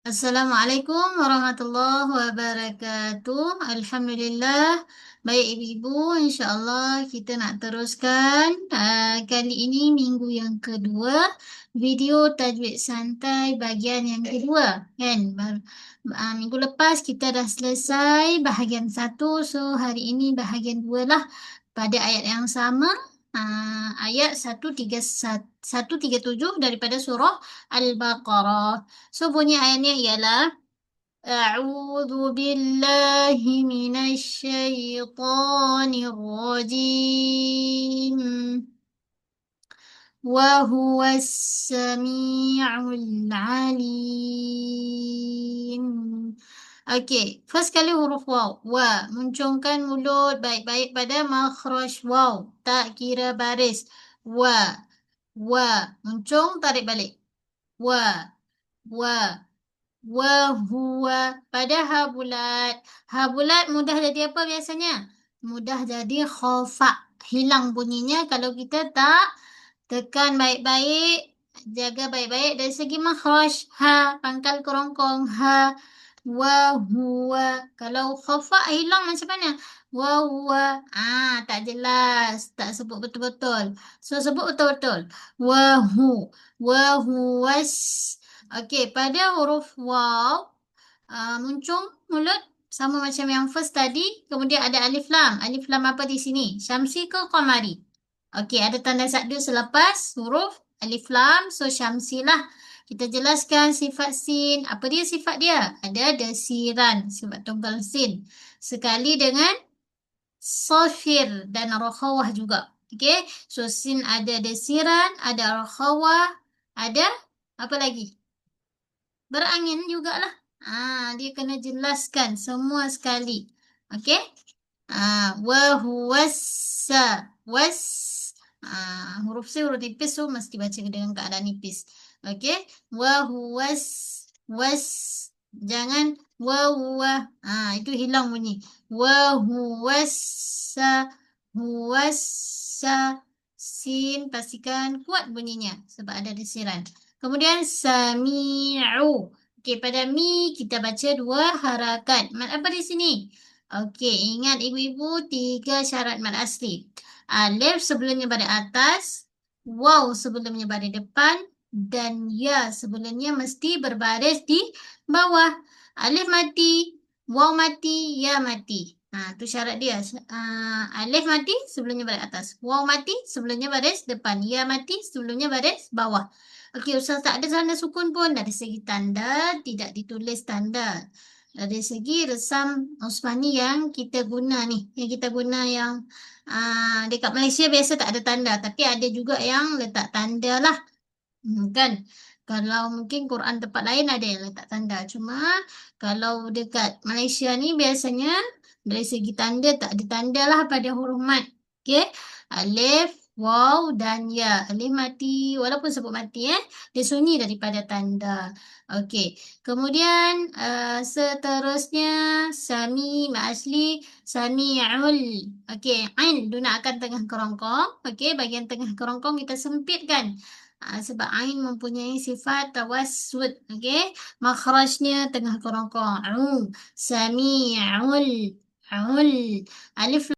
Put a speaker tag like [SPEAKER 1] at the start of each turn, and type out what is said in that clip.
[SPEAKER 1] Assalamualaikum warahmatullahi wabarakatuh. Alhamdulillah. Baik ibu-ibu, insya-Allah kita nak teruskan kali ini minggu yang kedua, video tajwid santai bahagian yang kedua, kan? Minggu lepas kita dah selesai bahagian satu, so hari ini bahagian dua lah pada ayat yang sama. Ayat 137 daripada surah Al-Baqarah. So bunyi ayatnya ialah A'udzu billahi minasyaitonir rajim. Wa huwas sami'ul alim. Okey, first kali huruf waw. Wa, muncungkan mulut baik-baik pada makhraj waw. Tak kira baris. Wa, muncung tarik balik. Wa, wa. Wa huwa pada ha bulat. Ha bulat mudah jadi apa biasanya? Mudah jadi khafa. Hilang bunyinya kalau kita tak tekan baik-baik, jaga baik-baik dari segi makhraj. Ha, pangkal kerongkong. Ha, wa huwa. Kalau khafa hilang macam mana? Wa huwa. Tak jelas. Tak sebut betul-betul. So, sebut betul-betul. Wa hu. Wa huwas. Okey, pada huruf waw, muncung mulut sama macam yang first tadi. Kemudian ada alif lam. Alif lam apa di sini? Syamsi ke qamari? Okey, ada tanda sakdu selepas huruf alif lam. So, syamsi lah. Kita jelaskan sifat sin. Apa dia sifat dia? Ada desiran. Sifat tunggal sin. Sekali dengan safir dan rakhawah juga. Okey, so sin ada desiran, ada rakhawah, ada apa lagi? Berangin jugalah. Dia kena jelaskan semua sekali. Okey? Wa huwassa. Was. Huruf C huruf nipis, so mesti baca dengan keadaan nipis. Okey? Wa huwas. Was. Jangan wa huwa. Itu hilang bunyi. Wa huwassa. Huwassa. Sin pastikan kuat bunyinya sebab ada desiran. Kemudian sami'u. Okey, pada mi kita baca dua harakat. Mad apa di sini? Okey, ingat ibu-ibu 3 syarat mad asli. Alif sebelumnya pada atas, waw sebelumnya pada depan, dan ya sebelumnya mesti berbaris di bawah. Alif mati, waw mati, ya mati. Tu syarat dia. Alif mati sebelumnya pada atas, waw mati sebelumnya baris depan, ya mati sebelumnya baris bawah. Okey, Ustaz tak ada tanda sukun pun. Dari segi tanda, tidak ditulis tanda. Dari segi resam Osmani yang kita guna ni. Yang kita guna yang dekat Malaysia biasa tak ada tanda. Tapi ada juga yang letak tanda lah. Kan? Kalau mungkin Quran tempat lain ada yang letak tanda. Cuma kalau dekat Malaysia ni biasanya dari segi tanda tak ada tanda lah pada huruf mat. Okey? Alif, waw dan ya. Alif mati, walaupun sebut mati dia sunyi daripada tanda. Okey. Kemudian seterusnya sami mat asli sami'ul. Okey, ain gunakan tengah kerongkong. Okey, bahagian tengah kerongkong kita sempitkan. Sebab ain mempunyai sifat tawassut. Okey, makhrajnya tengah kerongkong. Sami'ul. Ul. Alif